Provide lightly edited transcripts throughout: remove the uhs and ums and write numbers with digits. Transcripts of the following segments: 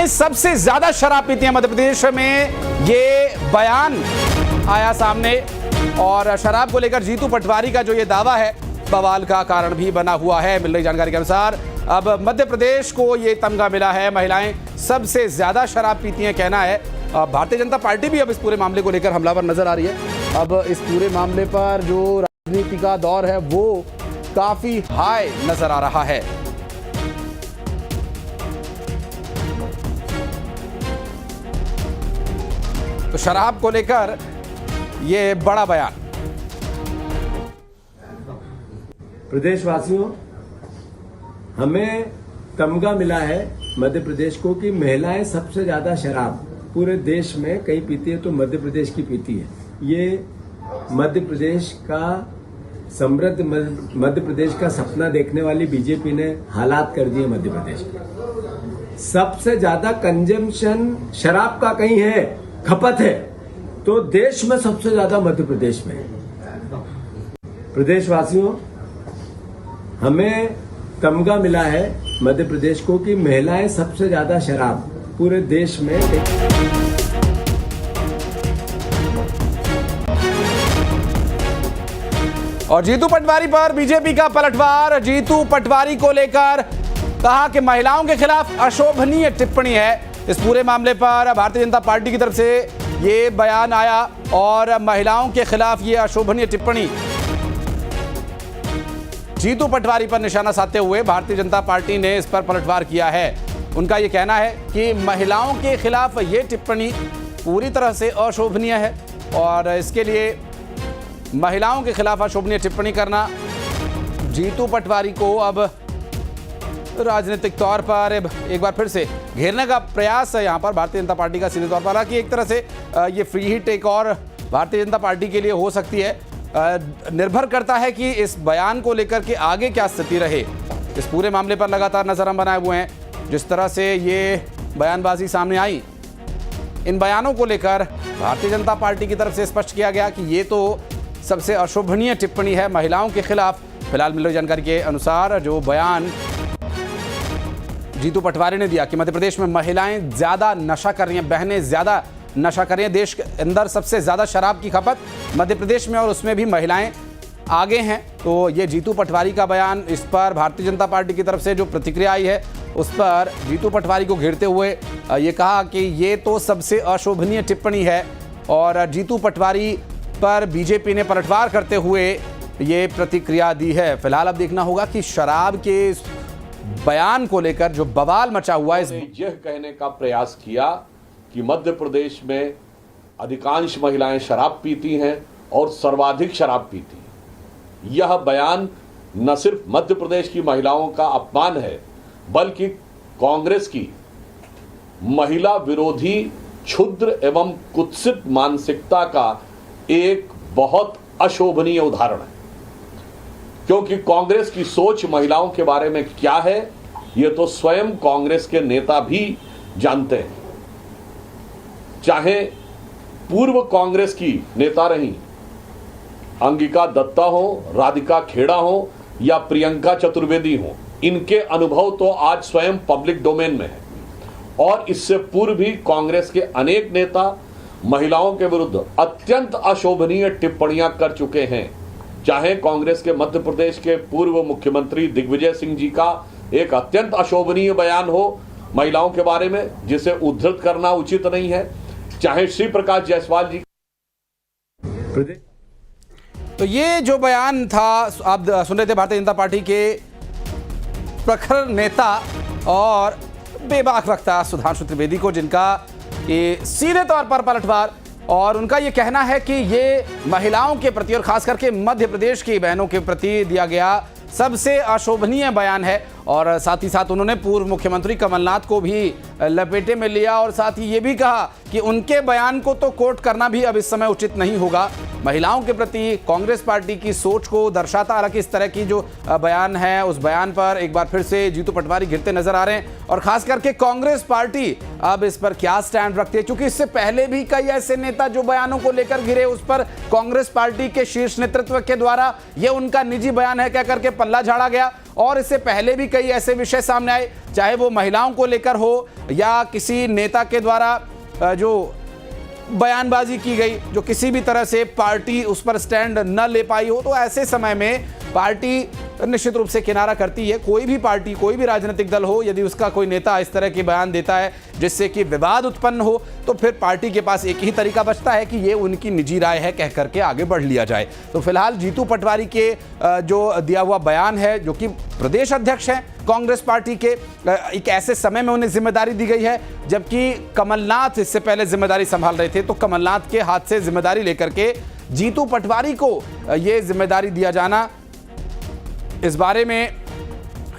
महिलाएं सबसे ज्यादा शराब पीती हैं मध्य प्रदेश में, ये बयान आया सामने। और शराब को लेकर जीतू पटवारी का जो ये दावा है, बवाल का कारण भी बना हुआ है। मिल रही जानकारी के अनुसार अब मध्य प्रदेश को ये तमगा मिला है, महिलाएं सबसे ज्यादा शराब पीती हैं, कहना है। भारतीय जनता पार्टी भी अब इस पूरे मामले को लेकर हमलावर नजर आ रही है। अब इस पूरे मामले पर जो राजनीति का दौर है वो काफी हाई नजर आ रहा है। तो शराब को लेकर ये बड़ा बयान। प्रदेशवासियों, हमें तमगा मिला है मध्य प्रदेश को कि महिलाएं सबसे ज्यादा शराब पूरे देश में कहीं पीती है तो मध्य प्रदेश की पीती है। ये मध्य प्रदेश का समृद्ध मध्य प्रदेश का सपना देखने वाली बीजेपी ने हालात कर दिए। मध्य प्रदेश के सबसे ज्यादा कंजम्पशन शराब का कहीं है, खपत है, तो देश में सबसे ज्यादा मध्य प्रदेश में है। प्रदेशवासियों, हमें तमगा मिला है मध्य प्रदेश को कि महिलाएं सबसे ज्यादा शराब पूरे देश में। और जीतू पटवारी पर बीजेपी का पलटवार। जीतू पटवारी को लेकर कहा कि महिलाओं के खिलाफ अशोभनीय टिप्पणी है। इस पूरे मामले पर भारतीय जनता पार्टी की तरफ से ये बयान आया और महिलाओं के खिलाफ ये अशोभनीय टिप्पणी जीतू पटवारी पर निशाना साधते हुए भारतीय जनता पार्टी ने इस पर पलटवार किया है। उनका ये कहना है कि महिलाओं के खिलाफ ये टिप्पणी पूरी तरह से अशोभनीय है और इसके लिए महिलाओं के खिलाफ अशोभनीय टिप्पणी करना जीतू पटवारी को अब राजनीतिक तौर पर एक बार फिर से घेरने का प्रयास है यहाँ पर भारतीय जनता पार्टी का सीधे तौर पर। हालांकि एक तरह से ये फ्री हिट एक और भारतीय जनता पार्टी के लिए हो सकती है। निर्भर करता है कि इस बयान को लेकर के आगे क्या स्थिति रहे। इस पूरे मामले पर लगातार नजर हम बनाए हुए हैं। जिस तरह से ये बयानबाजी सामने आई, इन बयानों को लेकर भारतीय जनता पार्टी की तरफ से स्पष्ट किया गया कि ये तो सबसे अशोभनीय टिप्पणी है महिलाओं के खिलाफ। फिलहाल मिल रही जानकारी के अनुसार जो बयान जीतू पटवारी ने दिया कि मध्य प्रदेश में महिलाएं ज्यादा नशा कर रही हैं, बहनें ज्यादा नशा कर रही हैं, देश के अंदर सबसे ज्यादा शराब की खपत मध्य प्रदेश में और उसमें भी महिलाएं आगे हैं। तो ये जीतू पटवारी का बयान, इस पर भारतीय जनता पार्टी की तरफ से जो प्रतिक्रिया आई है उस पर जीतू पटवारी को घेरते हुए ये कहा कि ये तो सबसे अशोभनीय टिप्पणी है और जीतू पटवारी पर बीजेपी ने पलटवार करते हुए ये प्रतिक्रिया दी है। फिलहाल अब देखना होगा कि शराब के बयान को लेकर जो बवाल मचा हुआ है, यह कहने का प्रयास किया कि मध्य प्रदेश में अधिकांश महिलाएं शराब पीती हैं और सर्वाधिक शराब पीती हैं। यह बयान न सिर्फ मध्य प्रदेश की महिलाओं का अपमान है, बल्कि कांग्रेस की महिला विरोधी क्षुद्र एवं कुत्सित मानसिकता का एक बहुत अशोभनीय उदाहरण है। क्योंकि कांग्रेस की सोच महिलाओं के बारे में क्या है, यह तो स्वयं कांग्रेस के नेता भी जानते हैं। चाहे पूर्व कांग्रेस की नेता रही अंगिका दत्ता हो, राधिका खेड़ा हो या प्रियंका चतुर्वेदी हो, इनके अनुभव तो आज स्वयं पब्लिक डोमेन में है। और इससे पूर्व भी कांग्रेस के अनेक नेता महिलाओं के विरुद्ध अत्यंत अशोभनीय टिप्पणियां कर चुके हैं। चाहे कांग्रेस के मध्य प्रदेश के पूर्व मुख्यमंत्री दिग्विजय सिंह जी का एक अत्यंत अशोभनीय बयान हो महिलाओं के बारे में, जिसे उद्धृत करना उचित नहीं है, चाहे श्री प्रकाश जायसवाल जी। तो ये जो बयान था आप सुन रहे थे भारतीय जनता पार्टी के प्रखर नेता और बेबाक वक्ता सुधांशु त्रिवेदी को, जिनका ये सीधे तौर पर पलटवार और उनका ये कहना है कि ये महिलाओं के प्रति और खास करके मध्य प्रदेश की बहनों के प्रति दिया गया सबसे अशोभनीय बयान है। और साथ ही साथ उन्होंने पूर्व मुख्यमंत्री कमलनाथ को भी लपेटे में लिया और साथ ही ये भी कहा कि उनके बयान को तो कोट करना भी अब इस समय उचित नहीं होगा। महिलाओं के प्रति कांग्रेस पार्टी की सोच को दर्शाता। हालांकि इस तरह की जो बयान है उस बयान पर एक बार फिर से जीतू पटवारी गिरते नजर आ रहे हैं और खास करके कांग्रेस पार्टी अब इस पर क्या स्टैंड रखती है, क्योंकि इससे पहले भी कई ऐसे नेता जो बयानों को लेकर गिरे उस पर कांग्रेस पार्टी के शीर्ष नेतृत्व के द्वारा यह उनका निजी बयान है कह करके पल्ला झाड़ा गया। और इससे पहले भी कई ऐसे विषय सामने आए, चाहे वो महिलाओं को लेकर हो या किसी नेता के द्वारा जो बयानबाजी की गई, जो किसी भी तरह से पार्टी उस पर स्टैंड न ले पाई हो। तो ऐसे समय में पार्टी निश्चित रूप से किनारा करती है। कोई भी पार्टी, कोई भी राजनीतिक दल हो, यदि उसका कोई नेता इस तरह के बयान देता है जिससे कि विवाद उत्पन्न हो, तो फिर पार्टी के पास एक ही तरीका बचता है कि ये उनकी निजी राय है कह करके आगे बढ़ लिया जाए। तो फिलहाल जीतू पटवारी के जो दिया हुआ बयान है, जो कि प्रदेश अध्यक्ष हैं कांग्रेस पार्टी के, एक ऐसे समय में उन्हें जिम्मेदारी दी गई है जबकि कमलनाथ इससे पहले जिम्मेदारी संभाल रहे थे। तो कमलनाथ के हाथ से जिम्मेदारी लेकर के जीतू पटवारी को यह जिम्मेदारी दिया जाना, इस बारे में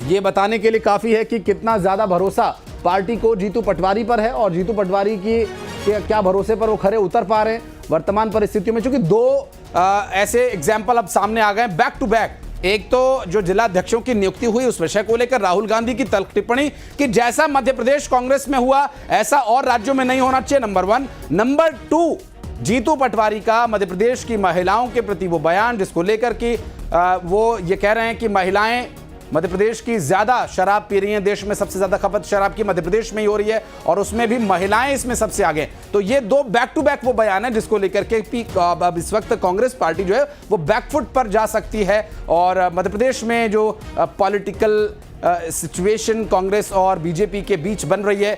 ये बताने के लिए काफ़ी है कि कितना ज़्यादा भरोसा पार्टी को जीतू पटवारी पर है और जीतू पटवारी की क्या भरोसे पर वो खरे उतर पा रहे हैं वर्तमान परिस्थितियों में। चूंकि दो ऐसे एग्जाम्पल अब सामने आ गए बैक टू बैक। एक तो जो जिलाध्यक्षों की नियुक्ति हुई उस विषय को लेकर राहुल गांधी की तल्ख टिप्पणी कि जैसा मध्य प्रदेश कांग्रेस में हुआ ऐसा और राज्यों में नहीं होना चाहिए, नंबर 1। नंबर 2, जीतू पटवारी का मध्य प्रदेश की महिलाओं के प्रति वो बयान जिसको लेकर कि वो ये कह रहे हैं कि महिलाएं मध्य प्रदेश की ज्यादा शराब पी रही हैं, देश में सबसे ज्यादा खपत शराब की मध्य प्रदेश में ही हो रही है और उसमें भी महिलाएं इसमें सबसे आगे। तो ये दो बैक टू बैक वो बयान है जिसको लेकर के अब इस वक्त कांग्रेस पार्टी जो है वो बैकफुट पर जा सकती है और मध्य प्रदेश में जो पॉलिटिकल सिचुएशन कांग्रेस और बीजेपी के बीच बन रही है,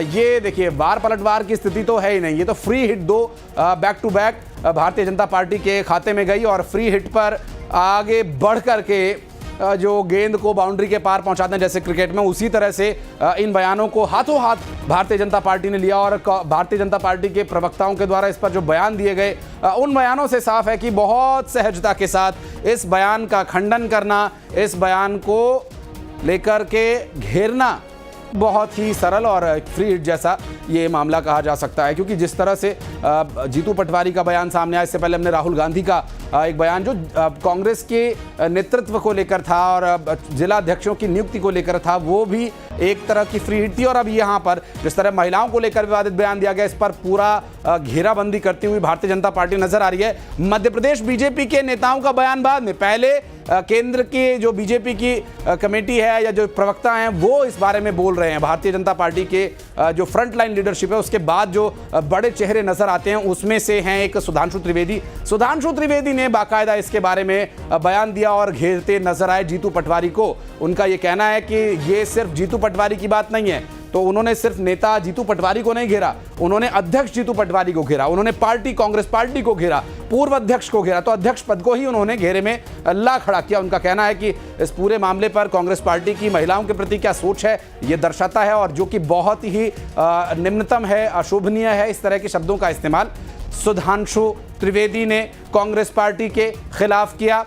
ये देखिए वार पलटवार की स्थिति तो है ही नहीं। ये तो फ्री हिट दो back to back Bharatiya Janata party के खाते में गई और फ्री हिट पर आगे बढ़ करके जो गेंद को बाउंड्री के पार पहुंचाते हैं जैसे क्रिकेट में, उसी तरह से इन बयानों को हाथों हाथ भारतीय जनता पार्टी ने लिया और भारतीय जनता पार्टी के प्रवक्ताओं के द्वारा इस पर जो बयान दिए गए उन बयानों से साफ है कि बहुत सहजता के साथ इस बयान का खंडन करना, इस बयान को लेकर के घेरना बहुत ही सरल और फ्री हिट जैसा ये मामला कहा जा सकता है। क्योंकि जिस तरह से जीतू पटवारी का बयान सामने आया, इससे पहले हमने राहुल गांधी का एक बयान जो कांग्रेस के नेतृत्व को लेकर था और जिला अध्यक्षों की नियुक्ति को लेकर था, वो भी एक तरह की फ्री हिट थी। और अब यहाँ पर जिस तरह महिलाओं को लेकर विवादित बयान दिया गया, इस पर पूरा घेराबंदी करती हुई भारतीय जनता पार्टी नजर आ रही है। मध्य प्रदेश बीजेपी के नेताओं का बयान बाद में, पहले केंद्र की जो बीजेपी की कमेटी है या जो प्रवक्ता हैं वो इस बारे में बोल रहे हैं, भारतीय जनता पार्टी के जो फ्रंट लाइन लीडरशिप है, उसके बाद जो बड़े चेहरे नजर आते हैं उसमें से हैं एक सुधांशु त्रिवेदी। सुधांशु त्रिवेदी ने बाकायदा इसके बारे में बयान दिया और घेरते नजर आए जीतू पटवारी को। उनका ये कहना है कि ये सिर्फ जीतू पटवारी की बात नहीं है। तो उन्होंने सिर्फ नेता जीतू पटवारी को नहीं घेरा, उन्होंने अध्यक्ष जीतू पटवारी को घेरा, उन्होंने पार्टी कांग्रेस पार्टी को घेरा, पूर्व अध्यक्ष को घेरा। तो अध्यक्ष पद को ही उन्होंने घेरे में ला खड़ा किया। उनका कहना है कि इस पूरे मामले पर कांग्रेस पार्टी की महिलाओं के प्रति क्या सोच है ये दर्शाता है और जो कि बहुत ही निम्नतम है, अशोभनीय है। इस तरह के शब्दों का इस्तेमाल सुधांशु त्रिवेदी ने कांग्रेस पार्टी के खिलाफ किया।